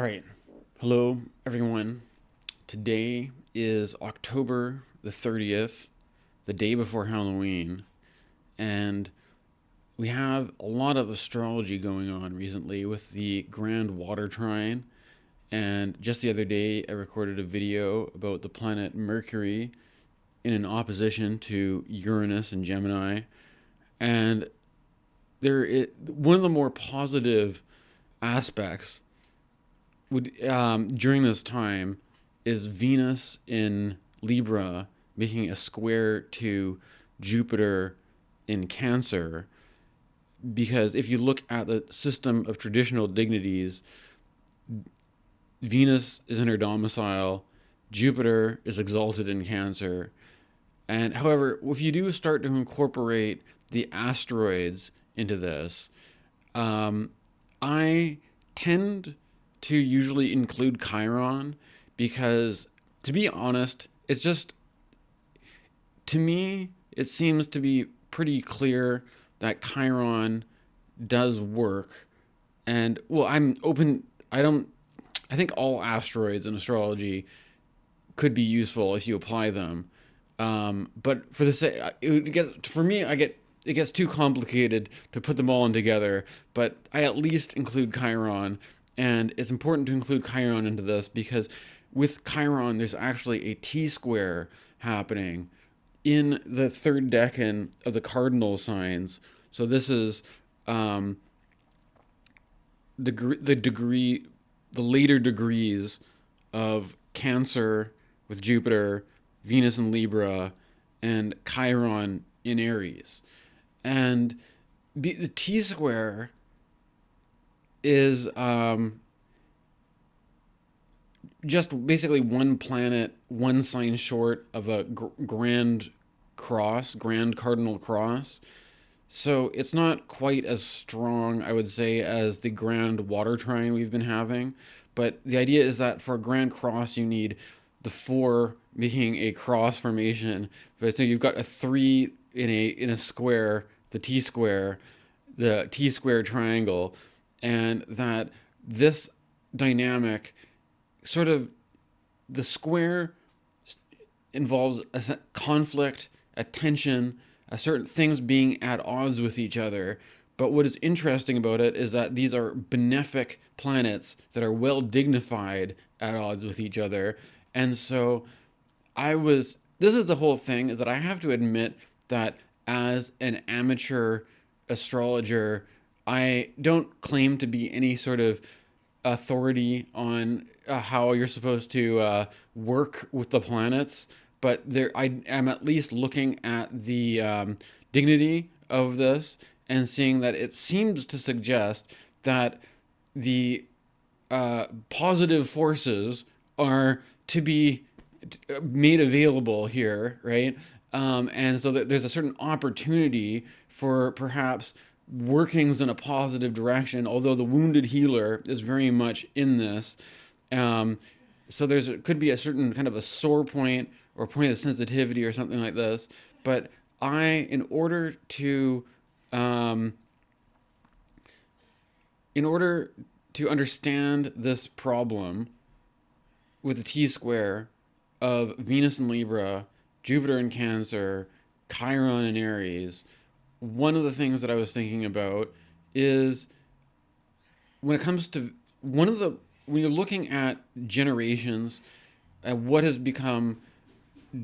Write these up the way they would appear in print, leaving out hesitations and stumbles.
All right. Hello, everyone. Today is October the 30th, the day before Halloween, and we have a lot of astrology going on recently with the Grand Water Trine. And just the other day, I recorded a video about the planet Mercury in an opposition to Uranus and Gemini. And one of the more positive aspects during this time is Venus in Libra making a square to Jupiter in Cancer. Because if you look at the system of traditional dignities, Venus is in her domicile, Jupiter is exalted in Cancer. And however, if you do start to incorporate the asteroids into this, I tend to usually include Chiron because, to be honest, it's just, to me, it seems to be pretty clear that Chiron does work. And, well, I'm open, I think all asteroids in astrology could be useful if you apply them. But for the sake, for me, it gets too complicated to put them all in together. But I at least include Chiron, and it's important to include Chiron into this because with Chiron, there's actually a T square happening in the third decan of the cardinal signs. So this is um, the later degrees of Cancer with Jupiter, Venus in Libra, and Chiron in Aries. And the T square is just basically one planet, one sign short of a grand cardinal cross. So it's not quite as strong, I would say, as the grand water trine we've been having. But the idea is that for a grand cross, you need the four making a cross formation. But so you've got a three in a square, the T square triangle, and that this dynamic sort of the square involves a conflict, a tension, a certain things being at odds with each other. But what is interesting about it is that these are benefic planets that are well dignified at odds with each other. And so this is the whole thing, is that I have to admit that as an amateur astrologer, I don't claim to be any sort of authority on how you're supposed to work with the planets, but I am at least looking at the dignity of this and seeing that it seems to suggest that the positive forces are to be made available here, right? And so that there's a certain opportunity for perhaps workings in a positive direction, although the wounded healer is very much in this. Um, so could be a certain kind of a sore point or point of sensitivity or something like this. But in order to um, understand this problem with the T square of Venus in Libra, Jupiter in Cancer, Chiron in Aries, one of the things that I was thinking about is when it comes to when you're looking at generations and what has become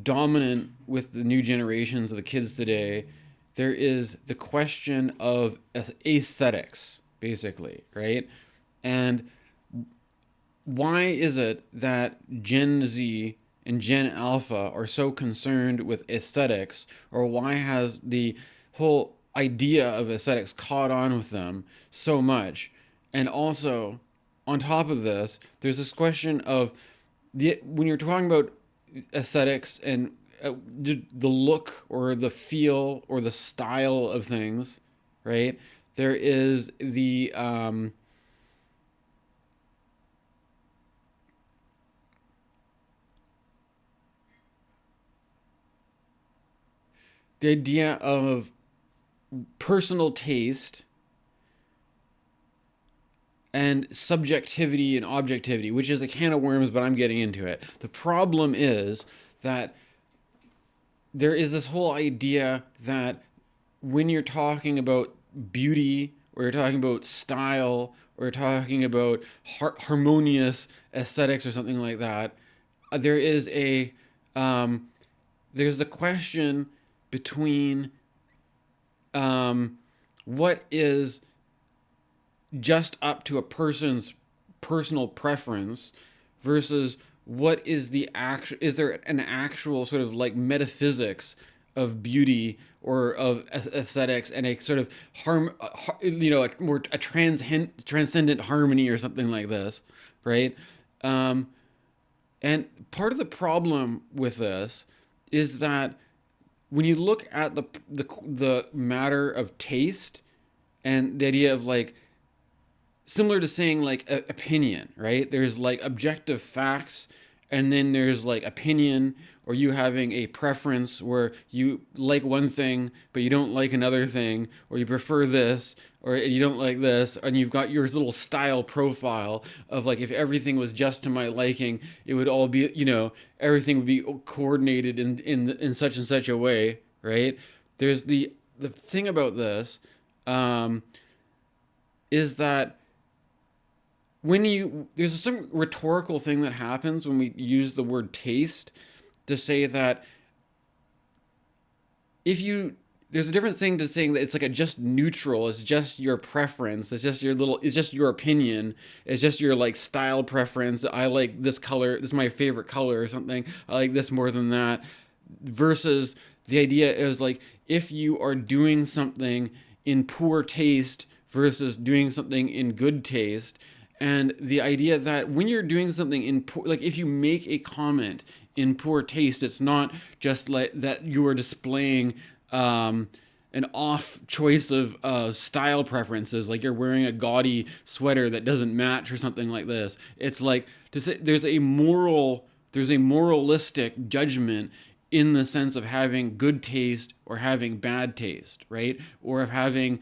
dominant with the new generations of the kids today, there is the question of aesthetics, basically, right? And why is it that Gen Z and Gen Alpha are so concerned with aesthetics, or why has the whole idea of aesthetics caught on with them so much? And also, on top of this, there's this question of when you're talking about aesthetics and the look or the feel or the style of things, right? There is the idea of personal taste and subjectivity and objectivity, which is a can of worms, but I'm getting into it. The problem is that there is this whole idea that when you're talking about beauty, or you're talking about style, or you're talking about harmonious aesthetics or something like that, there is a there's the question between what is just up to a person's personal preference versus what is the actual, is there an actual sort of like metaphysics of beauty or of aesthetics, and a sort of a transcendent harmony or something like this, right? um, and part of the problem with this is that when you look at the matter of taste and the idea of like, similar to saying like opinion, right? There's like objective facts, and then there's like opinion, or you having a preference where you like one thing but you don't like another thing, or you prefer this or you don't like this, and you've got your little style profile of like, if everything was just to my liking, it would all be, everything would be coordinated in such and such a way, right? There's the thing about this, um, is that there's some rhetorical thing that happens when we use the word taste to say that if you there's a different thing to saying that it's like a just neutral, it's just your preference, it's just your opinion, it's just your like style preference. I like this color, this is my favorite color or something, I like this more than that, versus the idea is like, if you are doing something in poor taste versus doing something in good taste. And the idea that when you're doing something in poor, like if you make a comment in poor taste, it's not just like that you are displaying an off choice of style preferences, like you're wearing a gaudy sweater that doesn't match or something like this. It's like to say there's a moralistic judgment in the sense of having good taste or having bad taste, right? Or of having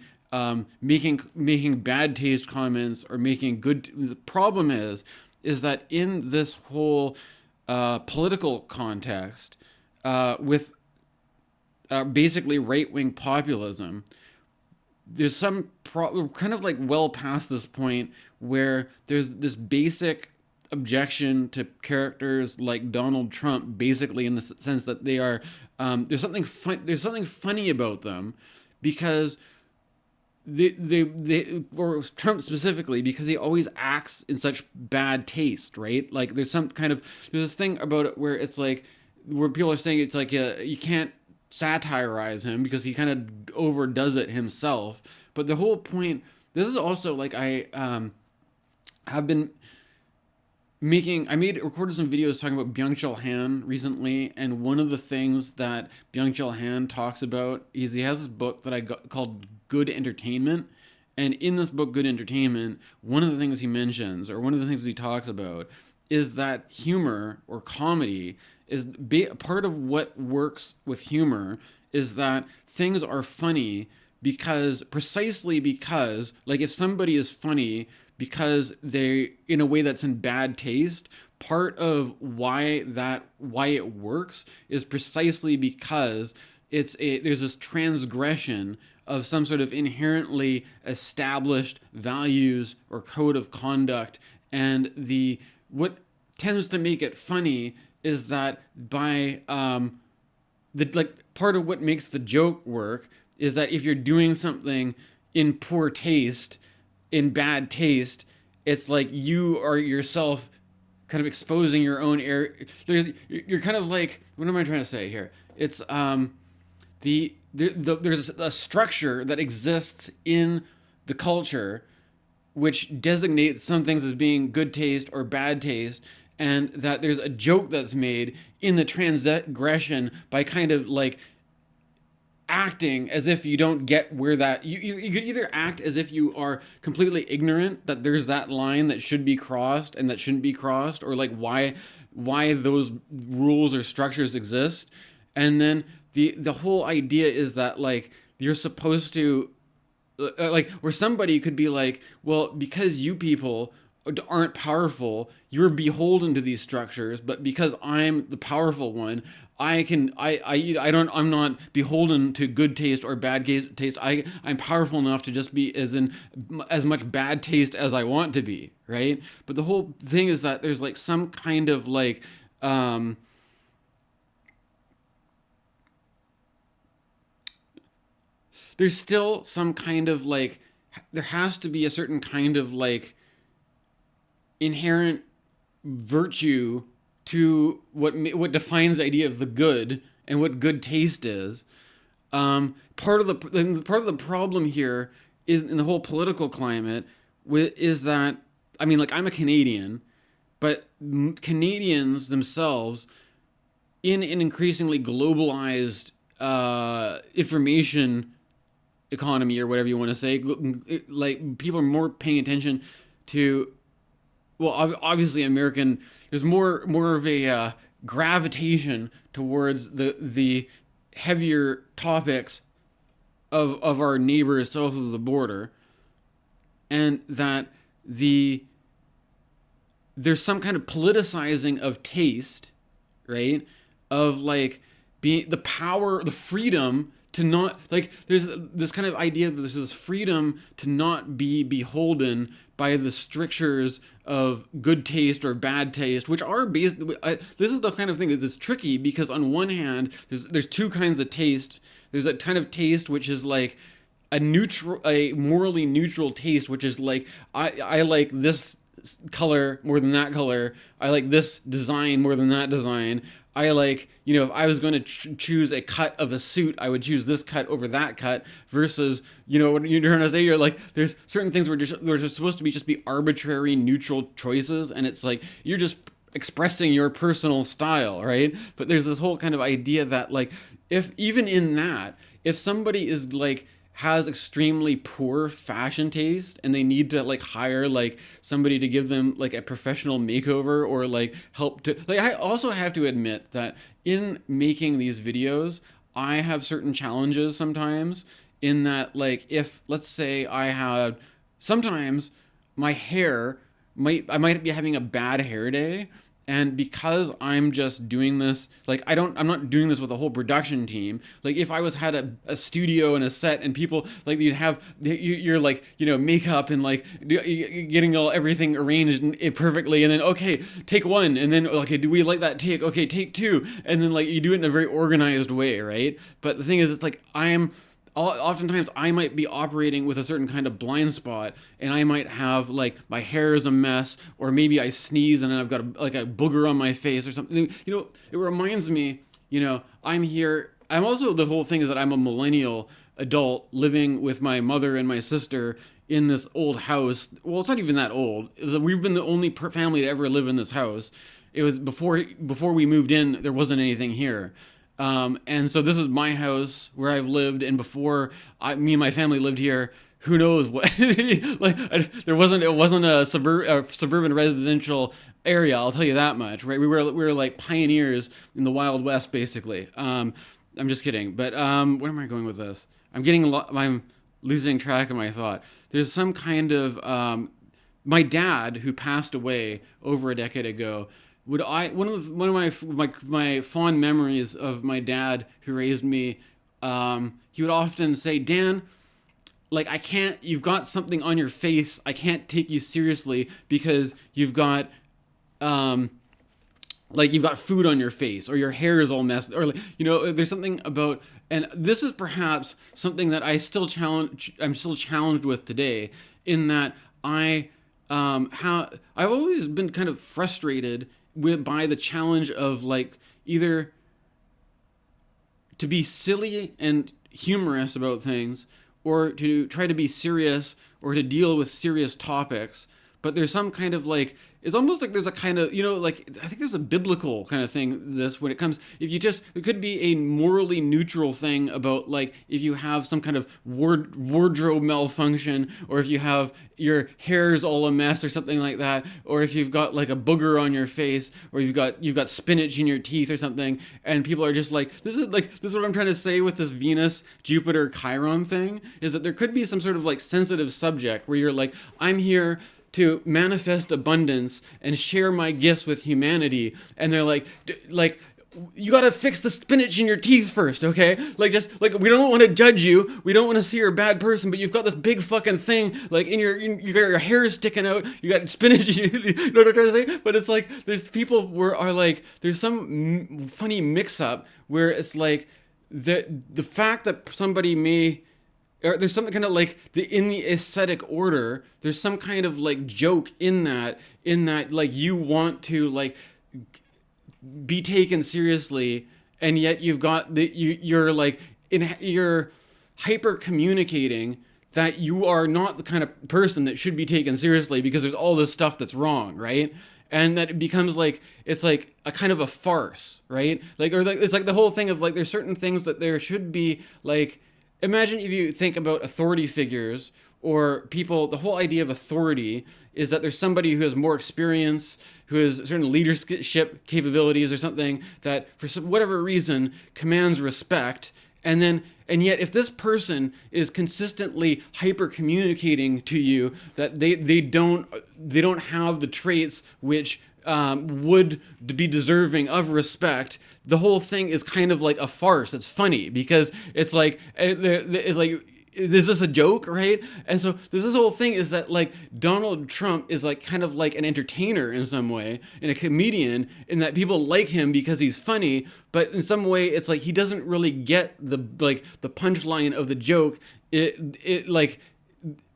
making bad taste comments or making good. The problem is that in this whole political context, with basically right-wing populism, there's kind of like well past this point where there's this basic objection to characters like Donald Trump, basically in the sense that they are there's something funny about them, because or Trump specifically, because he always acts in such bad taste, right? Like there's this thing about it where it's like, where people are saying it's like you can't satirize him because he kind of overdoes it himself. But the whole point, this is also like, I have been recorded some videos talking about Byung Han recently, and one of the things that Byung Han talks about is he has this book that I got called Good Entertainment, and in this book Good Entertainment, one of the things he mentions, or one of the things he talks about, is that humor or comedy is part of what works with humor, is that things are funny precisely because, like, if somebody is funny because they in a way that's in bad taste, part of why it works is precisely because there's this transgression of some sort of inherently established values or code of conduct. And what tends to make it funny is that by part of what makes the joke work is that if you're doing something in poor taste, in bad taste, it's like you are yourself kind of exposing your own air. You're kind of like, what am I trying to say here? It's there's a structure that exists in the culture which designates some things as being good taste or bad taste, and that there's a joke that's made in the transgression by kind of like acting as if you don't get where that you could either act as if you are completely ignorant that there's that line that should be crossed and that shouldn't be crossed, or like why those rules or structures exist. And then the whole idea is that like you're supposed to like where somebody could be like, well, because you people aren't powerful, you're beholden to these structures, but because I'm the powerful one, I don't, I'm not beholden to good taste or bad taste. I'm powerful enough to just be as much bad taste as I want to be, right? But the whole thing is that there's like some kind of like there's still some kind of like there has to be a certain kind of like inherent virtue to what defines the idea of the good and what good taste is. Part of the problem here is in the whole political climate is that, I mean, like, I'm a Canadian, but Canadians themselves in an increasingly globalized information economy, or whatever you want to say, like, people are more paying attention to, well, obviously American. There's more of a gravitation towards the heavier topics of our neighbors south of the border, and that there's some kind of politicizing of taste, right? Of like being the power, the freedom to not, like, there's this kind of idea that there's this freedom to not be beholden by the strictures of good taste or bad taste, which are based. This is the kind of thing that's tricky, because on one hand, there's two kinds of taste. There's a kind of taste which is like a morally neutral taste, which is like, I like this color more than that color. I like this design more than that design. I like, if I was going to choose a cut of a suit, I would choose this cut over that cut, versus, what you're trying to say, you're like, there's certain things where they're supposed to be just be arbitrary, neutral choices, and it's like, you're just expressing your personal style, right? But there's this whole kind of idea that, like, if even in that, if somebody is like, has extremely poor fashion taste and they need to like hire like somebody to give them like a professional makeover, or like help to, like, I also have to admit that in making these videos I have certain challenges sometimes, in that, like, if let's say I had sometimes my hair I might be having a bad hair day, and because I'm just doing this, like, I'm not doing this with a whole production team. Like, if I had a studio and a set, and people, like, you're like, makeup and like getting everything arranged perfectly, and then, okay, take one, and then, okay, do we like that take? Okay, take two, and then, like, you do it in a very organized way, right? But the thing is, it's like, oftentimes I might be operating with a certain kind of blind spot, and I might have like my hair is a mess, or maybe I sneeze and then I've got a booger on my face or something. It reminds me, I'm here. I'm also, the whole thing is that I'm a millennial adult living with my mother and my sister in this old house. Well, it's not even that old. We've been the only family to ever live in this house. It was before we moved in. There wasn't anything here. And so this is my house where I've lived, and before me and my family lived here, who knows what, like, it wasn't a suburban residential area, I'll tell you that much, right? We were like pioneers in the Wild West, basically. I'm just kidding, but where am I going with this? I'm losing track of my thought. There's some kind of my dad, who passed away over a decade ago, one of my fond memories of my dad, who raised me, he would often say, Dan, like, you've got something on your face, I can't take you seriously because you've got you've got food on your face, or your hair is all messed, or like, there's something about, and this is perhaps something that I'm still challenged with today, in that I've always been kind of frustrated by the challenge of, like, either to be silly and humorous about things, or to try to be serious, or to deal with serious topics, but there's some kind of like, it's almost like there's a kind of, like, I think there's a biblical kind of thing, this, when it comes, if you just, there could be a morally neutral thing about, like, if you have some kind of wardrobe malfunction, or if you have your hair's all a mess or something like that, or if you've got like a booger on your face, or you've got spinach in your teeth or something, and people are just like, this is what I'm trying to say with this Venus Jupiter Chiron thing, is that there could be some sort of like sensitive subject where you're like, I'm here to manifest abundance and share my gifts with humanity, and they're like you gotta fix the spinach in your teeth first, okay? Like, just like, we don't want to judge you, we don't want to see you're a bad person, but you've got this big fucking thing, like, you got your hair sticking out, you got spinach in your, you know what I'm trying to say? But it's like, there's people are like, there's some funny mix-up where it's like the fact that somebody may, or there's something kind of like in the aesthetic order, there's some kind of like joke in that like you want to like be taken seriously, and yet you've got you're like you're hyper communicating that you are not the kind of person that should be taken seriously because there's all this stuff that's wrong, right? And that it becomes like, it's like a kind of a farce, right? Like, or like, it's like the whole thing of like, there's certain things that there should be like, imagine if you think about authority figures or people, the whole idea of authority is that there's somebody who has more experience, who has certain leadership capabilities or something that for whatever reason commands respect. And yet if this person is consistently hyper communicating to you that they don't have the traits which would be deserving of respect, the whole thing is kind of like a farce. It's funny because it's like, is this a joke, right? And so this whole thing is that like Donald Trump is like kind of like an entertainer in some way, and a comedian, in that people like him because he's funny, but in some way it's like he doesn't really get the punchline of the joke. It like,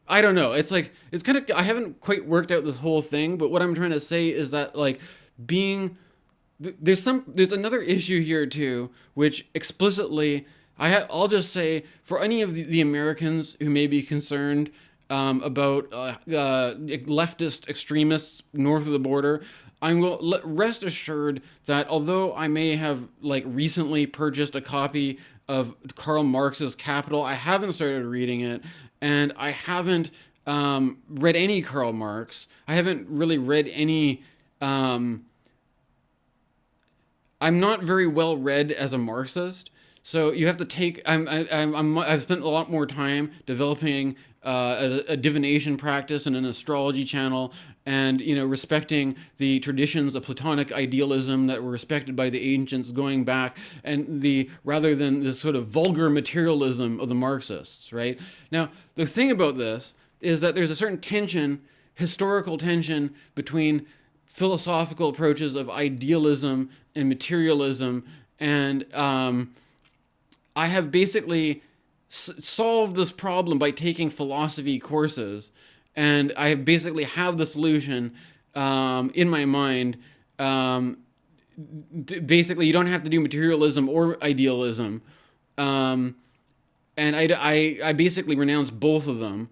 I don't know. It's like, it's kind of, I haven't quite worked out this whole thing, but what I'm trying to say is that like there's another issue here too, which explicitly, I'll just say, for any of the Americans who may be concerned about leftist extremists north of the border, rest assured that although I may have like recently purchased a copy of Karl Marx's Capital, I haven't started reading it, and I haven't read any Karl Marx. I haven't really read any. I'm not very well read as a Marxist. So you have to take. I've spent a lot more time developing a divination practice and an astrology channel, and respecting the traditions of Platonic idealism that were respected by the ancients going back, and rather than this sort of vulgar materialism of the Marxists. Right now, the thing about this is that there's a certain tension, historical tension, between philosophical approaches of idealism and materialism, and I have basically solved this problem by taking philosophy courses, and I basically have the solution in my mind. Basically, you don't have to do materialism or idealism, and I basically renounce both of them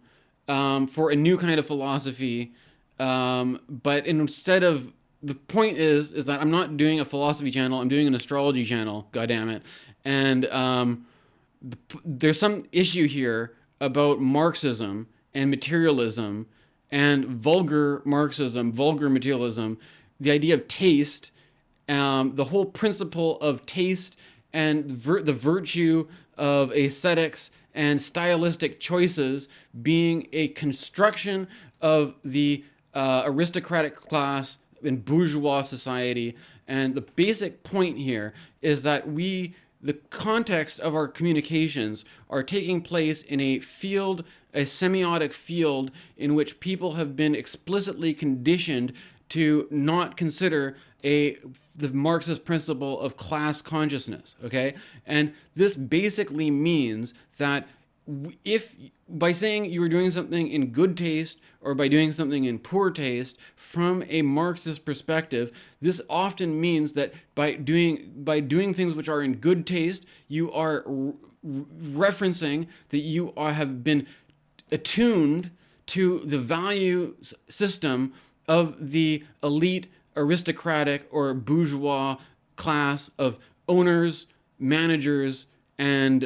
for a new kind of philosophy. But instead of, the point is that I'm not doing a philosophy channel, I'm doing an astrology channel, goddammit. And there's some issue here about Marxism and materialism and vulgar Marxism, vulgar materialism, the idea of taste, the whole principle of taste and the virtue of aesthetics and stylistic choices being a construction of the aristocratic class in bourgeois society. And the basic point here is that the context of our communications are taking place in a field, a semiotic field, in which people have been explicitly conditioned to not consider the Marxist principle of class consciousness, okay? And this basically means that if by saying you were doing something in good taste or by doing something in poor taste from a Marxist perspective, this often means that by doing things which are in good taste, you are referencing that you have been attuned to the value system of the elite aristocratic or bourgeois class of owners, managers, and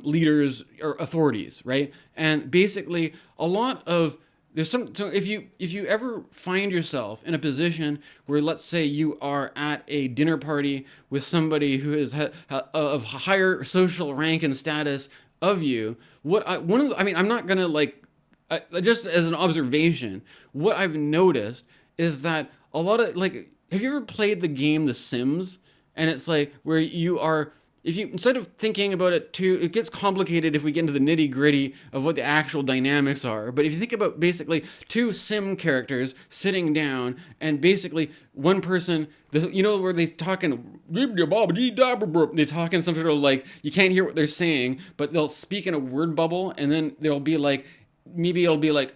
leaders or authorities, right? And basically, a lot of there's some. So if you ever find yourself in a position where, let's say, you are at a dinner party with somebody who is of higher social rank and status of you, I'm not gonna like, just as an observation, what I've noticed is that a lot of like, have you ever played the game The Sims? And it's like where you are, if you, instead of thinking about it too, it gets complicated if we get into the nitty gritty of what the actual dynamics are. But if you think about basically two sim characters sitting down and basically one person, where they talking, they talk in some sort of like, you can't hear what they're saying, but they'll speak in a word bubble, and then they'll be like, maybe it'll be like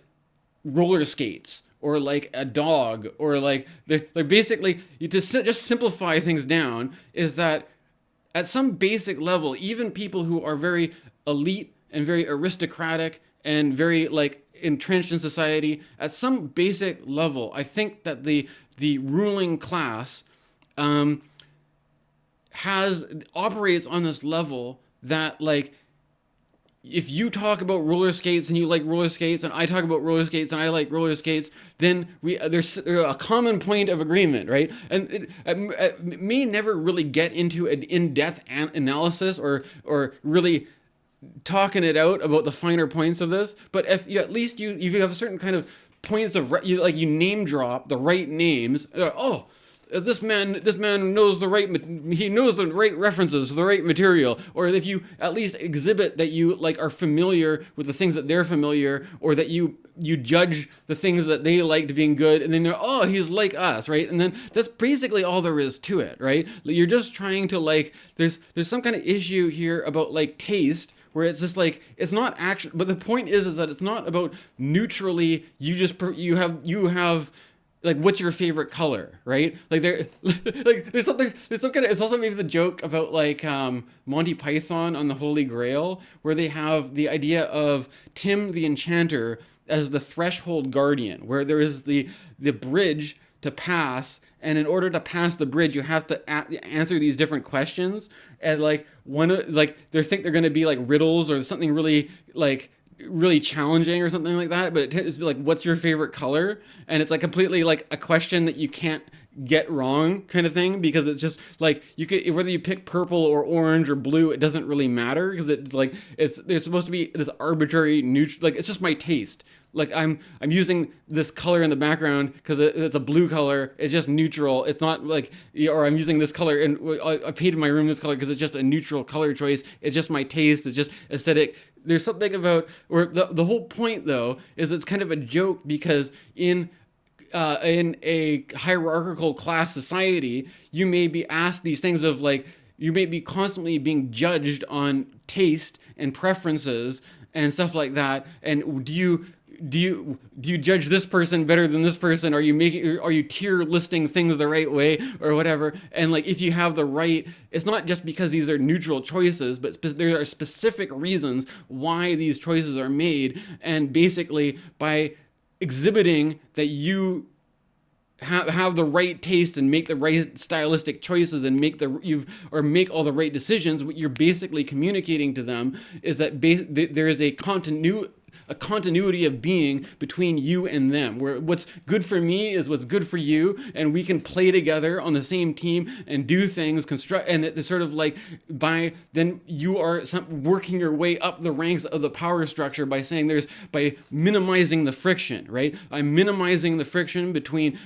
roller skates, or like a dog, or like basically, you just simplify things down, is that at some basic level, even people who are very elite and very aristocratic and very like entrenched in society, at some basic level, I think that the ruling class operates on this level that, like, if you talk about roller skates and you like roller skates, and I talk about roller skates and I like roller skates, then there's a common point of agreement, right? And it may never really get into an in-depth analysis or really talking it out about the finer points of this, but if you, at least you have a certain kind of points of you name drop the right names. This man knows he knows the right references to the right material. Or if you at least exhibit that you like are familiar with the things that they're familiar, or that you judge the things that they liked being good, and then they're, he's like us, right? And then that's basically all there is to it, right? You're just trying to, like, there's some kind of issue here about like taste, where it's just like, it's not actually, but the point is that it's not about neutrally, you have like, what's your favorite color, right? Like, there's some kind of, it's also maybe the joke about like Monty Python on the Holy Grail, where they have the idea of Tim the Enchanter as the threshold guardian, where there is the bridge to pass, and in order to pass the bridge, you have to answer these different questions, and like they think they're going to be like riddles or something really challenging or something like that, but it's like, what's your favorite color? And it's like completely like a question that you can't get wrong, kind of thing, because it's just like, you could, whether you pick purple or orange or blue, it doesn't really matter, because it's like it's supposed to be this arbitrary neutral, like, it's just my taste. Like, I'm using this color in the background because it's a blue color. It's just neutral. It's not like, or I'm using this color and I painted my room this color because it's just a neutral color choice. It's just my taste. It's just aesthetic. There's something about, or the whole point though is it's kind of a joke, because in a hierarchical class society, you may be asked these things of like, you may be constantly being judged on taste and preferences and stuff like that. And do you judge this person better than this person? Are you tier listing things the right way or whatever? And like, if you have the right, it's not just because these are neutral choices, but there are specific reasons why these choices are made. And basically, by exhibiting that you have the right taste and make the right stylistic choices and make all the right decisions, what you're basically communicating to them is that there is a continuity of being between you and them, where what's good for me is what's good for you, and we can play together on the same team and do things, and it's sort of like, then you are working your way up the ranks of the power structure by by minimizing the friction, right? I'm minimizing the friction between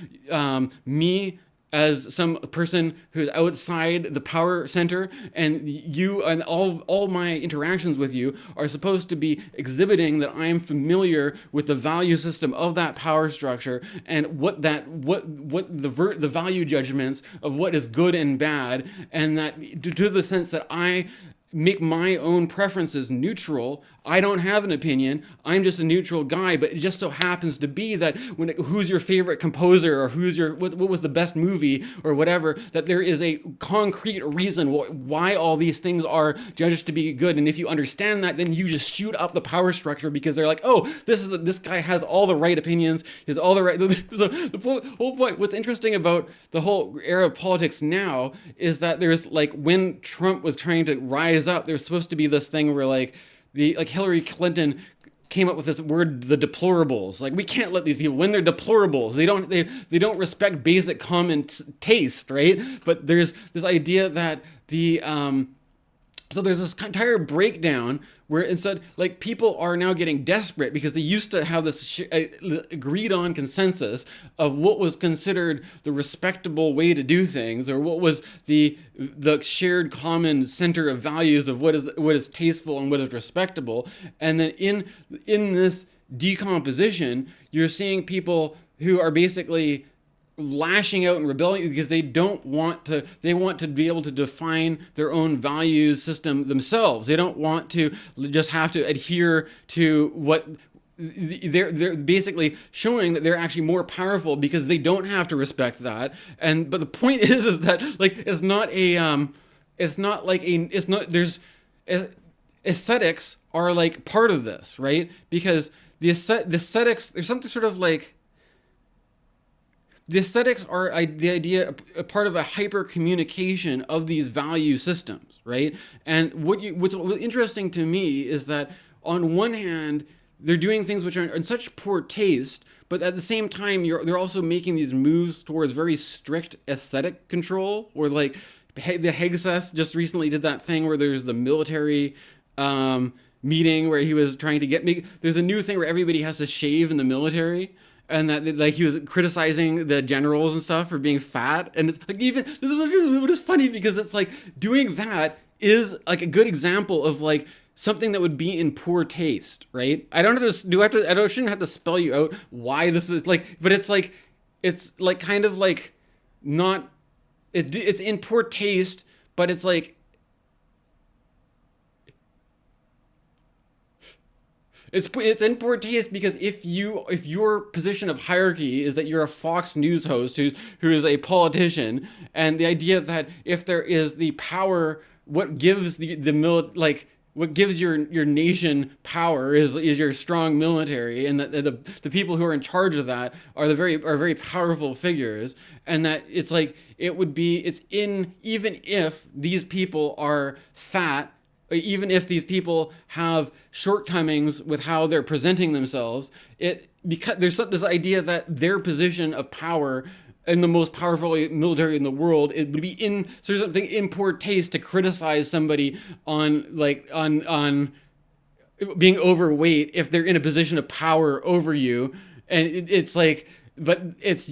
me as some person who's outside the power center, and you, and all my interactions with you are supposed to be exhibiting that I'm familiar with the value system of that power structure, and what the value judgments of what is good and bad, and that to the sense that I make my own preferences neutral. I don't have an opinion. I'm just a neutral guy. But it just so happens to be that who's your favorite composer, or what was the best movie, or whatever, that there is a concrete reason why all these things are judged to be good. And if you understand that, then you just shoot up the power structure, because they're like, oh, this guy has all the right opinions, has all the right. So the whole point. What's interesting about the whole era of politics now is that there's like, when Trump was trying to rise up, there's supposed to be this thing where like Hillary Clinton came up with this word, the deplorables. Like, we can't let these people, when they're deplorables, they don't respect basic common taste, right? But there's this idea that so there's this entire breakdown where instead, like, people are now getting desperate because they used to have this agreed on consensus of what was considered the respectable way to do things, or what was the shared common center of values of what is tasteful and what is respectable. And then in this decomposition, you're seeing people who are basically lashing out and rebelling because they want to be able to define their own value system themselves. They don't want to just have to adhere to what they're basically showing that they're actually more powerful because they don't have to respect that. But the point is that, like, aesthetics are like part of this, right? Because the aesthetics, there's something sort of like, the aesthetics are the idea, a part of a hyper communication of these value systems, right? And what's interesting to me is that on one hand, they're doing things which are in such poor taste, but at the same time, they're also making these moves towards very strict aesthetic control. Or like the Hegseth just recently did that thing where there's the military meeting where he was trying to there's a new thing where everybody has to shave in the military. And that, like, he was criticizing the generals and stuff for being fat. And it's like, even this is what is funny, because it's like, doing that is like a good example of like something that would be in poor taste, right? I shouldn't have to spell you out why this is like, but it's like kind of like not, it's in poor taste, but it's like, It's in poor taste because if your position of hierarchy is that you're a Fox News host who is a politician, and the idea that if there is the power, what gives what gives your nation power is your strong military, and that the people who are in charge of that are very powerful figures, and that it's like even if these people are fat, even if these people have shortcomings with how they're presenting themselves, because there's this idea that their position of power in the most powerful military in the world, it would be something in poor taste to criticize somebody on being overweight if they're in a position of power over you. And it's like, but this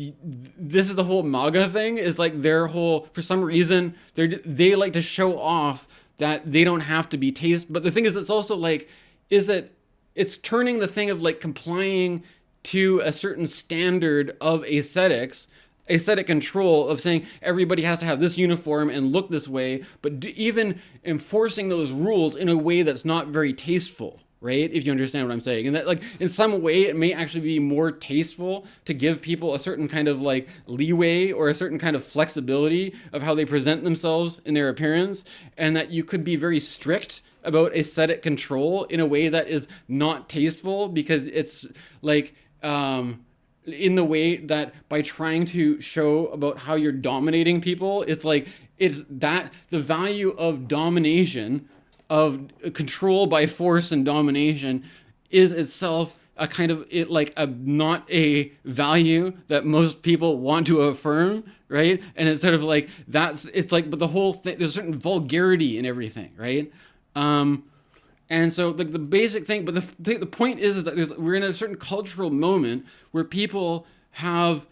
is the whole MAGA thing, is like their whole, for some reason, they like to show off that they don't have to be taste. But the thing is, it's also like, it's turning the thing of like complying to a certain standard of aesthetic control, of saying everybody has to have this uniform and look this way, but even enforcing those rules in a way that's not very tasteful, right? If you understand what I'm saying. And that, like, in some way it may actually be more tasteful to give people a certain kind of like leeway or a certain kind of flexibility of how they present themselves in their appearance, and that you could be very strict about aesthetic control in a way that is not tasteful, because it's like in the way that by trying to show about how you're dominating people, it's that the value of domination, of control by force and domination, is itself a kind of not a value that most people want to affirm, right? And it's sort of like but the whole thing, there's a certain vulgarity in everything, right? And so the basic thing, but the point is that we're in a certain cultural moment where people there's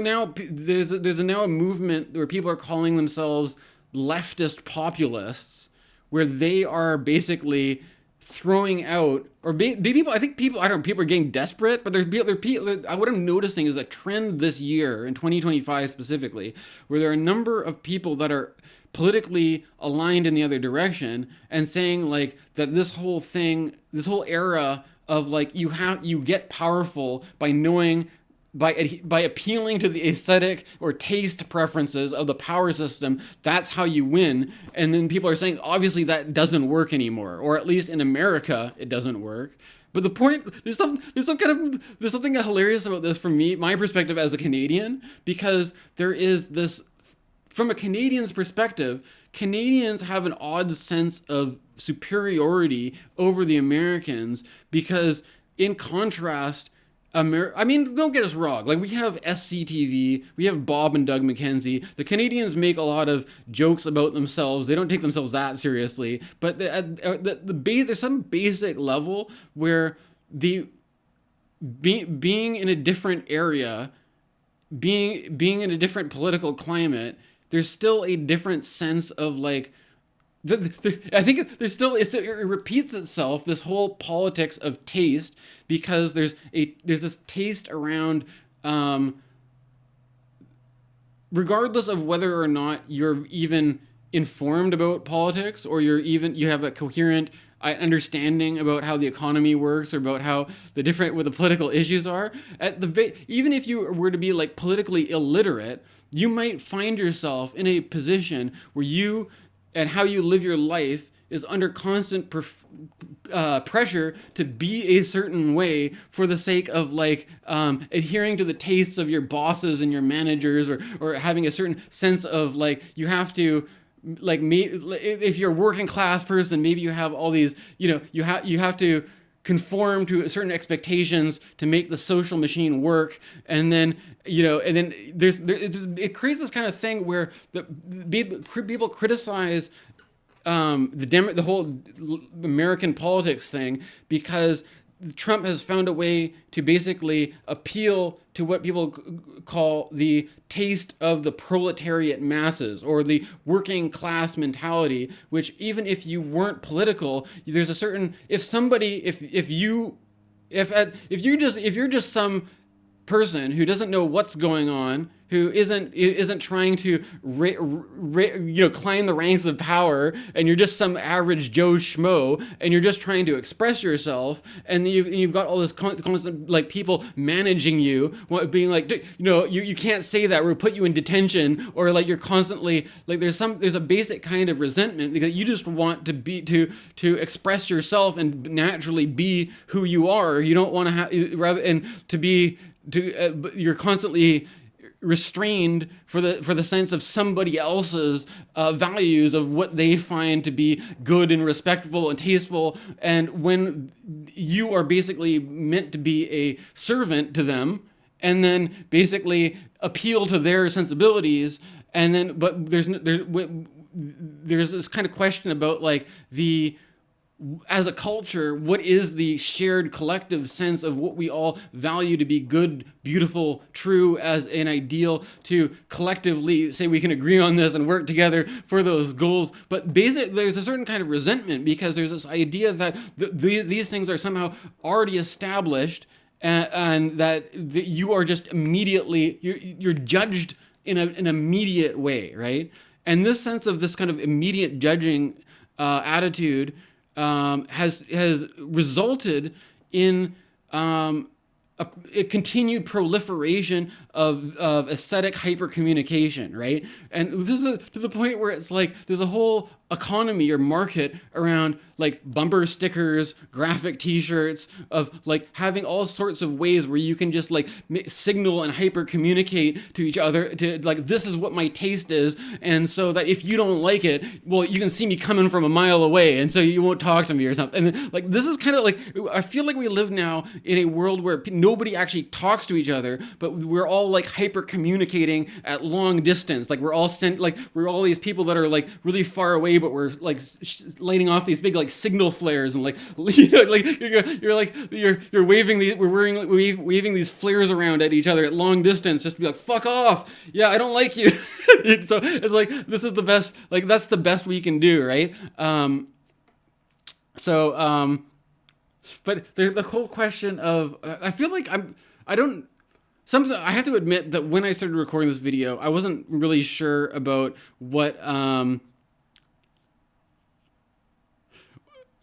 now a movement where people are calling themselves leftist populists, where they are basically throwing out, or people, I don't know, people are getting desperate, but there are people, what I'm noticing is a trend this year in 2025 specifically, where there are a number of people that are politically aligned in the other direction, and saying like that this whole thing, this whole era of like you get powerful by knowing, by appealing to the aesthetic or taste preferences of the power system. That's how you win. And then people are saying obviously that doesn't work anymore, or at least in America it doesn't work. But the point, there's something hilarious about this from me, my perspective as a Canadian, because there is this, from a Canadian's perspective, Canadians have an odd sense of superiority over the Americans because, in contrast, I mean, don't get us wrong. Like, we have SCTV, we have Bob and Doug MacKenzie. The Canadians make a lot of jokes about themselves. They don't take themselves that seriously. But there's some basic level where being in a different area, being in a different political climate, there's still a different sense of like, I think there's still, it repeats itself, this whole politics of taste, because there's this taste around, regardless of whether or not you're even informed about politics, or you have a coherent understanding about how the economy works, or about how what the political issues are. Even if you were to be like politically illiterate, you might find yourself in a position where you and how you live your life is under constant pressure to be a certain way for the sake of like adhering to the tastes of your bosses and your managers, or having a certain sense of like you have to, like, if you're a working class person, maybe you have all these, you have to conform to certain expectations to make the social machine work, and then it creates this kind of thing where people criticize the whole American politics thing because Trump has found a way to basically appeal to what people call the taste of the proletariat masses, or the working class mentality, which even if you weren't political, there's a certain, if you're just some person who doesn't know what's going on, who isn't trying to climb the ranks of power, and you're just some average Joe Schmo, and you're just trying to express yourself, and you've got all this constant like people managing you, being like, you can't say that, we'll put you in detention, or like you're constantly like there's a basic kind of resentment because you just want to express yourself and naturally be who you are. You don't want to have rather and to be you're constantly restrained for the sense of somebody else's values of what they find to be good and respectful and tasteful, and when you are basically meant to be a servant to them and then basically appeal to their sensibilities, and then but there's this kind of question about like as a culture, what is the shared collective sense of what we all value to be good, beautiful, true as an ideal, to collectively say we can agree on this and work together for those goals. But basically, there's a certain kind of resentment because there's this idea that these things are somehow already established, and that you are just immediately, you're judged in an immediate way, right? And this sense of this kind of immediate judging attitude has resulted in a continued proliferation of aesthetic hypercommunication, right? And this is to the point where it's like there's a whole economy or market around like bumper stickers, graphic t-shirts, of like having all sorts of ways where you can just like signal and hyper communicate to each other to like, this is what my taste is, and so that if you don't like it, well, you can see me coming from a mile away, and so you won't talk to me or something. And like this is kind of like, I feel like we live now in a world where nobody actually talks to each other, but we're all like hyper communicating at long distance. Like we're all these people that are like really far away, but we're like lighting off these big like signal flares, and like you're waving waving these flares around at each other at long distance just to be like, fuck off, yeah, I don't like you. So it's like, this is the best, like that's the best we can do, right? But the whole question of, I feel like something I have to admit that when I started recording this video, I wasn't really sure about what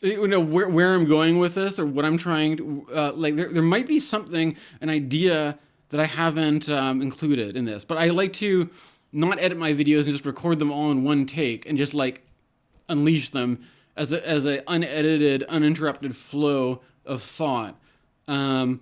where I'm going with this or what I'm trying to like. There might be something, an idea that I haven't included in this, but I like to not edit my videos and just record them all in one take and just like unleash them as a unedited, uninterrupted flow of thought. Um,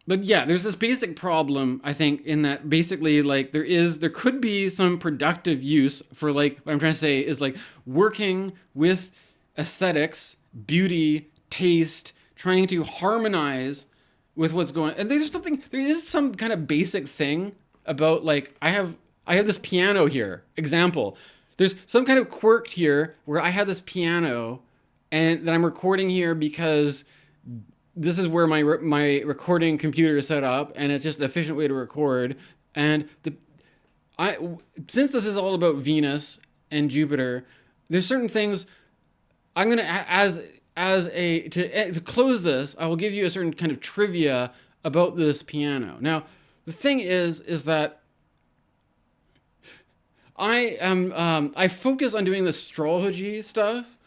but yeah, there's this basic problem, I think, in that basically like there could be some productive use for like what I'm trying to say is like working with aesthetics, beauty, taste, trying to harmonize with what's going. And there is some kind of basic thing about like I have this piano here. Example, there's some kind of quirk here where I have this piano and that I'm recording here because this is where my recording computer is set up, and it's just an efficient way to record. And I since this is all about Venus and Jupiter, there's certain things I'm gonna as a to close this. I will give you a certain kind of trivia about this piano. Now, the thing is that I focus on doing the astrology stuff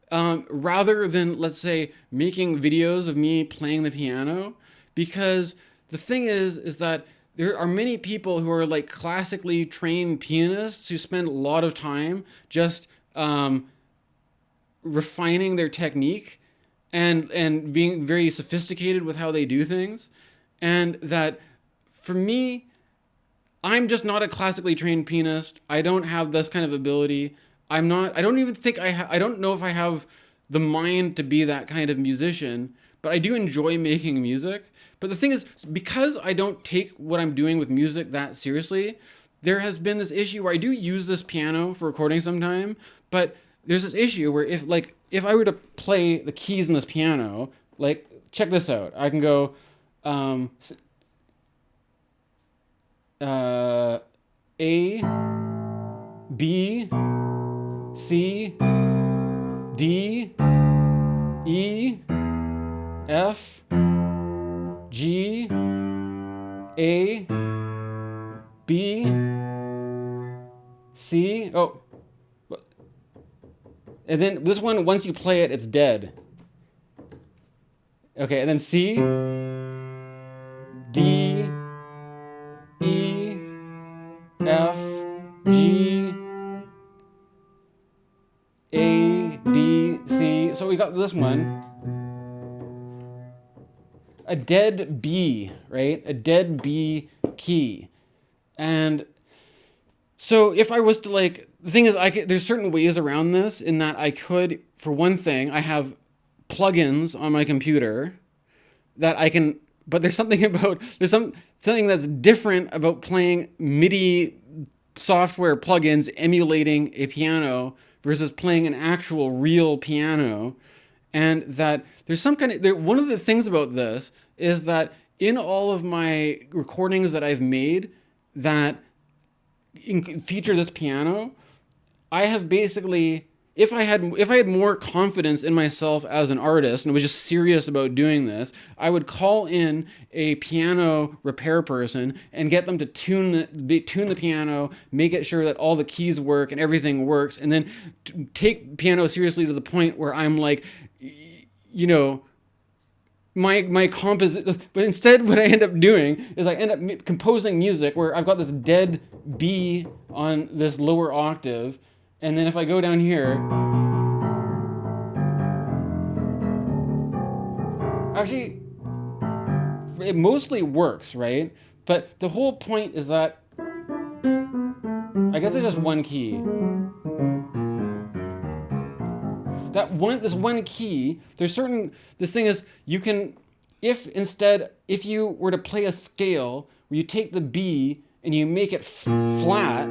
rather than, let's say, making videos of me playing the piano, because the thing is that there are many people who are like classically trained pianists who spend a lot of time just refining their technique and being very sophisticated with how they do things, and that for me, I'm just not a classically trained pianist. I don't have this kind of ability. I'm not. I don't even think I don't know if I have the mind to be that kind of musician. But I do enjoy making music. But the thing is, because I don't take what I'm doing with music that seriously, there has been this issue where I do use this piano for recording sometime. But there's this issue where if I were to play the keys in this piano, like check this out. I can go. A, B, C, D, E, F, G, A, B, C. Oh, and then this one, once you play it, it's dead. Okay, and then C, D, E, F, G, A, B, C. So we got this one. A dead B, right? A dead B key. And so if I was to like, the thing is, there's certain ways around this in that I could, for one thing, I have plugins on my computer that I can, but there's something that's different about playing MIDI software plugins emulating a piano versus playing an actual real piano. And that there's some kind of, one of the things about this is that in all of my recordings that I've made that feature this piano, I have basically, if I had more confidence in myself as an artist and was just serious about doing this, I would call in a piano repair person and get them to tune the piano, make it sure that all the keys work and everything works, and then take piano seriously to the point where I'm like, you know, my composition. But instead, what I end up doing is I end up composing music where I've got this dead B on this lower octave, and then if I go down here, actually, it mostly works, right? But the whole point is that I guess it's just one key. This one key, this thing is, you can, if you were to play a scale where you take the B and you make it flat,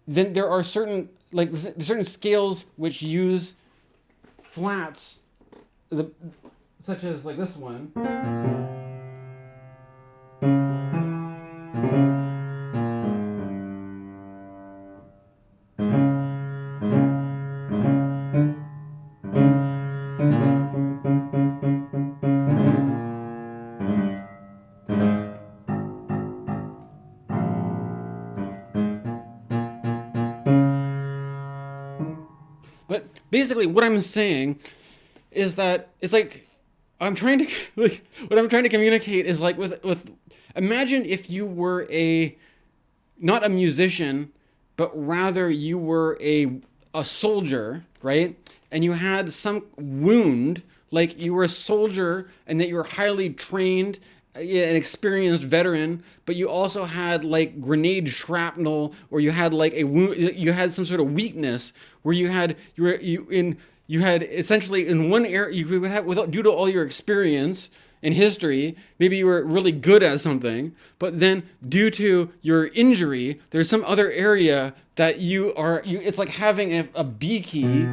then there are certain scales which use flats, such as like this one. basically what I'm saying is that it's like I'm trying to like what I'm trying to communicate is like with imagine if you were not a musician, but rather you were a soldier, right? And you had some wound, like you were a soldier and that you were highly trained, an experienced veteran, but you also had like grenade shrapnel, or you had like a wound, you had some sort of weakness where you had essentially in one area you would have, without, due to all your experience in history, maybe you were really good at something, but then due to your injury, there's some other area that it's like having a B key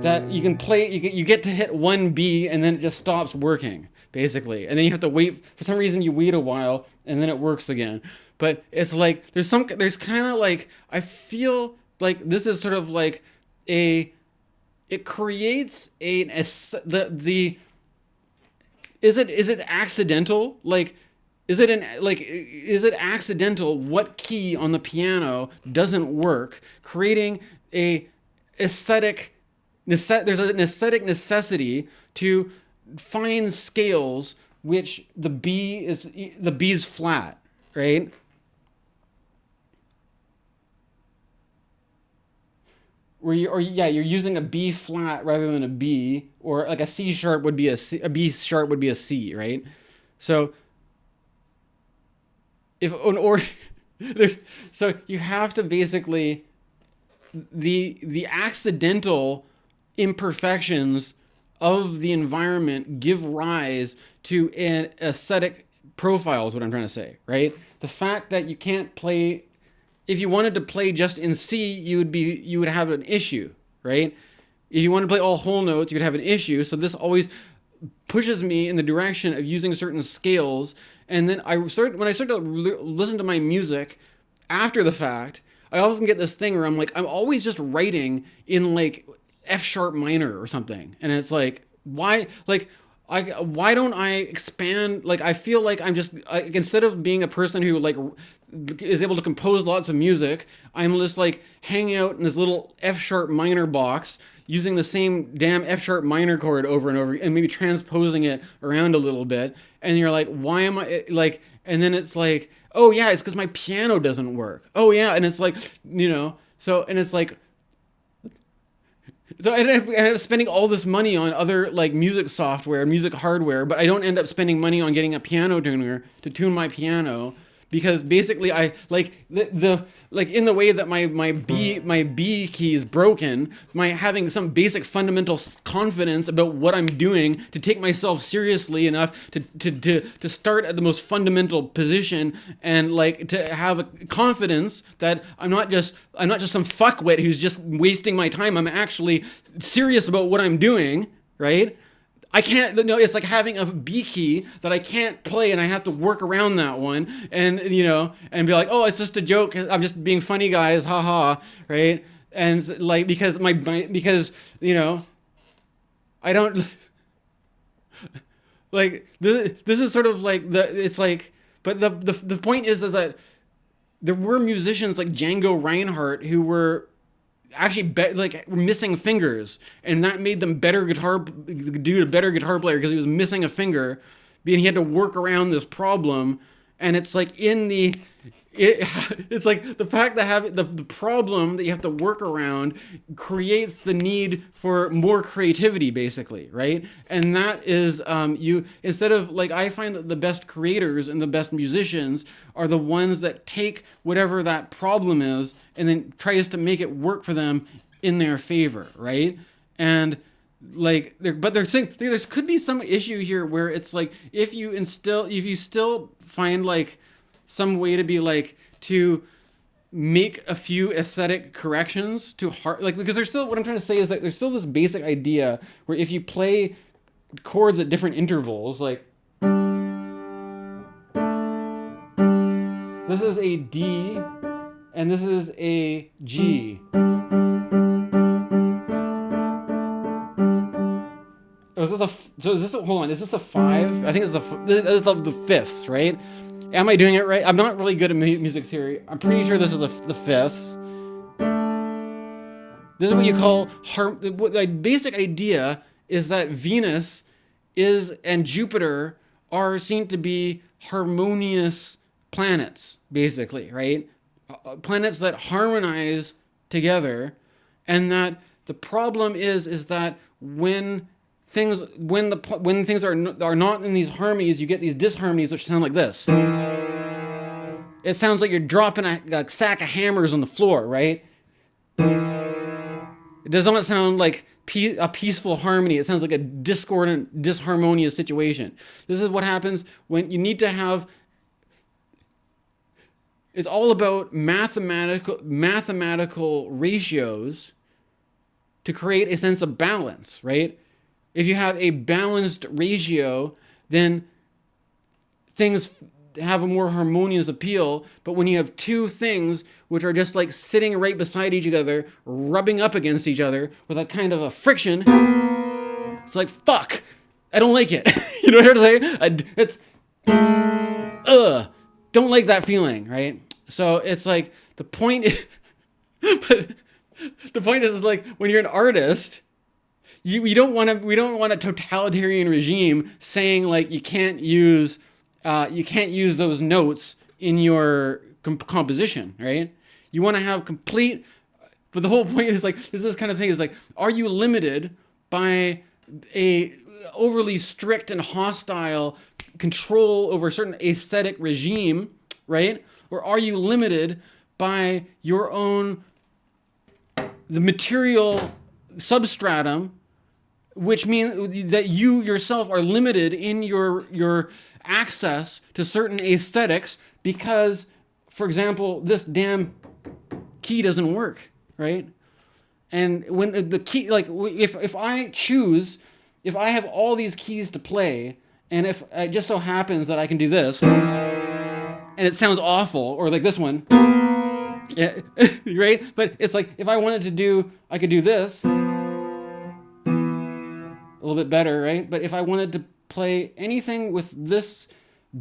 that you can play, you get to hit one B and then it just stops working, basically. And then you have to wait, for some reason you wait a while and then it works again. But it's like, there's kind of like, I feel like this is sort of like it creates is it accidental? Like, is it accidental what key on the piano doesn't work, creating there's an aesthetic necessity to find scales which the B's flat, right? You're using a B flat rather than a B, or like a C sharp would be a B sharp would be a C, right? So so you have to basically the accidental imperfections of the environment give rise to an aesthetic profile is what I'm trying to say, right? The fact that you can't play, if you wanted to play just in C, you would have an issue, right? If you wanted to play all whole notes, you'd have an issue. So this always pushes me in the direction of using certain scales. And then when I start to listen to my music after the fact, I often get this thing where I'm always just writing in like F sharp minor or something. And it's like, why don't I expand? Like, I feel like instead of being a person who like is able to compose lots of music, I'm just like hanging out in this little F sharp minor box using the same damn F sharp minor chord over and over and maybe transposing it around a little bit. And you're like, why am I like, and then it's like, oh yeah, it's because my piano doesn't work. Oh yeah. And it's like, so, and it's like, so I end up spending all this money on other like music software, music hardware, but I don't end up spending money on getting a piano tuner to tune my piano, because basically I like the like in the way that my B key is broken, my having some basic fundamental confidence about what I'm doing to take myself seriously enough to start at the most fundamental position, and like to have a confidence that I'm not just some fuckwit who's just wasting my time. I'm actually serious about what I'm doing, right? I can't, it's like having a B key that I can't play and I have to work around that one and, and be like, oh, it's just a joke. I'm just being funny, guys. Haha. Right. And like, because I don't like this is sort of like it's like, but the point is that there were musicians like Django Reinhardt who were actually missing fingers, and that made them better guitar player because he was missing a finger, and he had to work around this problem. And it's like it's like the fact that having the problem that you have to work around creates the need for more creativity, basically, right? And that is instead of like, I find that the best creators and the best musicians are the ones that take whatever that problem is and then tries to make it work for them in their favor, right? And like there could be some issue here where it's like, if you still find like some way to be like, to make a few aesthetic corrections to because there's still, what I'm trying to say is that there's still this basic idea where if you play chords at different intervals, like this is a D and this is a G. Hold on, is this a 5? I think this is the 5th, right? Am I doing it right? I'm not really good at music theory. I'm pretty sure this is the 5th. This is what you call the basic idea is that Venus and Jupiter are seen to be harmonious planets, basically, right? Planets that harmonize together, and that the problem is that when things are not in these harmonies, you get these disharmonies which sound like this. It sounds like you're dropping a sack of hammers on the floor, right? It does not sound like a peaceful harmony. It sounds like a discordant, disharmonious situation. This is what happens when you need to have. It's all about mathematical ratios to create a sense of balance, right? If you have a balanced ratio, then things have a more harmonious appeal. But when you have two things which are just like sitting right beside each other, rubbing up against each other with a kind of a friction, it's like, fuck, I don't like it. You know what I'm saying? Don't like that feeling, right? So it's like, the point is, but the point is like, when you're an artist, we don't want a totalitarian regime saying like you can't use those notes in your composition, right? You want to have complete, but the whole point is like, this kind of thing is like, are you limited by a overly strict and hostile control over a certain aesthetic regime, right? Or are you limited by your own, the material substratum, which means that you yourself are limited in your access to certain aesthetics because, for example, this damn key doesn't work, right? And when the key, like if I have all these keys to play, and if it just so happens that I can do this, and it sounds awful, or like this one, yeah, right? But it's like, if I wanted to do, I could do this a little bit better, right? But if I wanted to play anything with this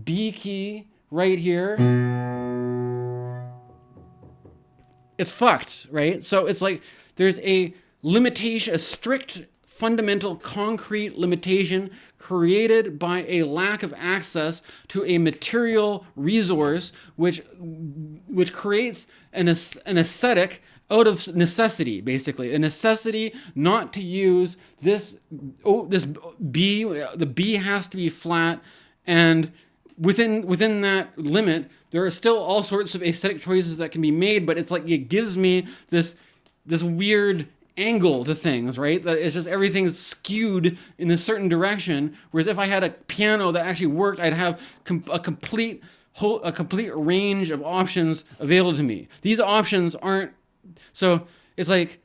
B key right here, it's fucked, right? So it's like, there's a limitation, a strict, fundamental, concrete limitation created by a lack of access to a material resource, which creates an aesthetic out of necessity, basically. A necessity not to use this B. The B has to be flat, and within that limit, there are still all sorts of aesthetic choices that can be made, but it's like it gives me this weird angle to things, right? That it's just everything's skewed in a certain direction. Whereas if I had a piano that actually worked, I'd have a complete range of options available to me. These options aren't. So it's like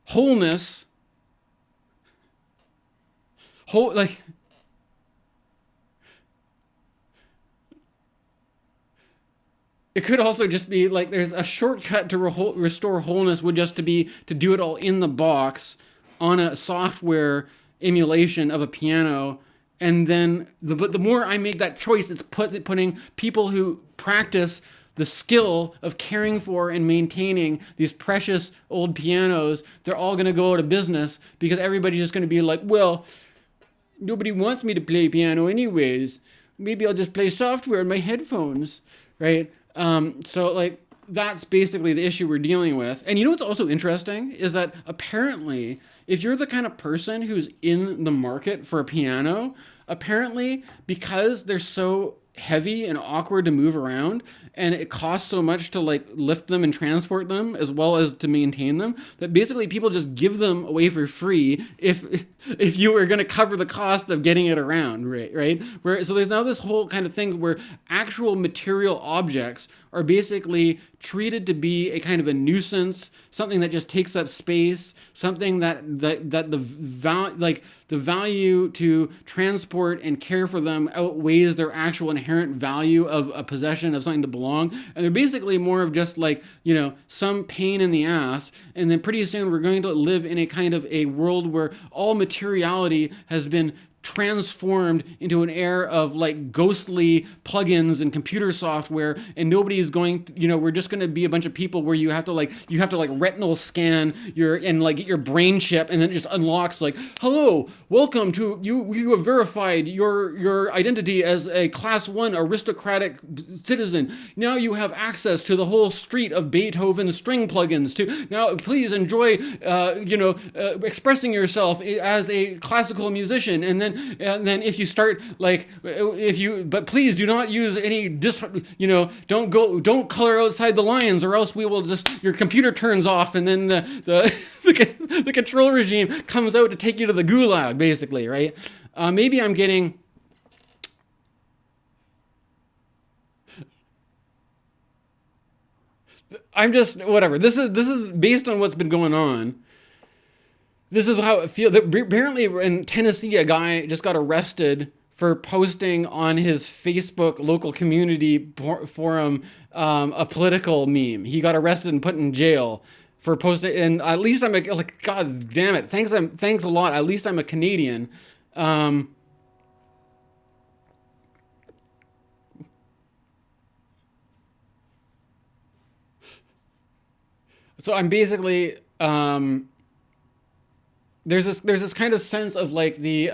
wholeness. Like. It could also just be like there's a shortcut to restore wholeness would just to be to do it all in the box on a software emulation of a piano, and then but the more I make that choice, it's putting people who practice the skill of caring for and maintaining these precious old pianos, they're all going to go out of business because everybody's just going to be like, well, nobody wants me to play piano anyways. Maybe I'll just play software in my headphones, right? So like that's basically the issue we're dealing with. And you know what's also interesting is that apparently if you're the kind of person who's in the market for a piano, apparently because they're so heavy and awkward to move around and it costs so much to like lift them and transport them as well as to maintain them, that basically people just give them away for free if you are going to cover the cost of getting it around, right? So there's now this whole kind of thing where actual material objects are basically treated to be a kind of a nuisance, something that just takes up space, something that the value to transport and care for them outweighs their actual inherent value of a possession of something to belong. And they're basically more of just like, you know, some pain in the ass. And then pretty soon we're going to live in a kind of a world where all materiality has been transformed into an air of like ghostly plugins and computer software, and nobody is going to, we're just going to be a bunch of people where you have to like retinal scan your and like get your brain chip, and then it just unlocks like, hello, welcome to you have verified your identity as a class 1 aristocratic citizen. Now you have access to the whole street of Beethoven string plugins to now please enjoy expressing yourself as a classical musician. And then if you start like, but please do not use any don't color outside the lines, or else we will just, your computer turns off, and then the control regime comes out to take you to the gulag, basically, right? Maybe I'm getting, I'm just, whatever. This is based on what's been going on. This is how it feels. Apparently in Tennessee, a guy just got arrested for posting on his Facebook local community forum a political meme. He got arrested and put in jail for posting. And at least I'm like, God damn it. Thanks a lot. At least I'm a Canadian. So I'm basically, there's this kind of sense of like the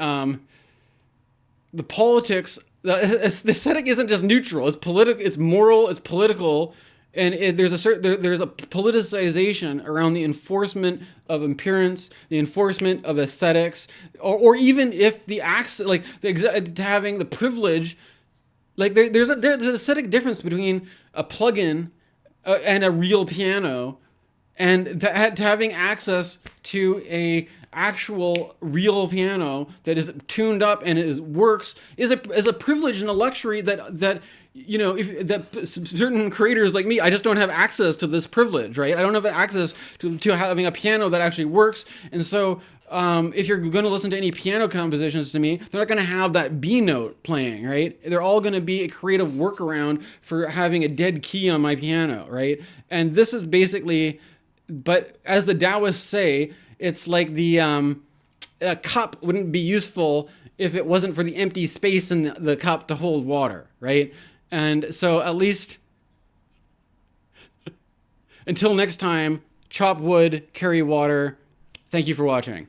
politics. The aesthetic isn't just neutral. It's political. It's moral. It's political, and there's a politicization around the enforcement of appearance, the enforcement of aesthetics, or even if the acts like having the privilege. Like there's an aesthetic difference between a plug-in and a real piano, and to having access to a actual real piano that is tuned up and works is a privilege and a luxury that certain creators like me, I just don't have access to this privilege, right? I don't have access to having a piano that actually works. And so if you're going to listen to any piano compositions to me, they're not going to have that B note playing, right? They're all going to be a creative workaround for having a dead key on my piano, right? And this is basically, but as the Taoists say, it's like a cup wouldn't be useful if it wasn't for the empty space in the cup to hold water, right? And so at least until next time, chop wood, carry water. Thank you for watching.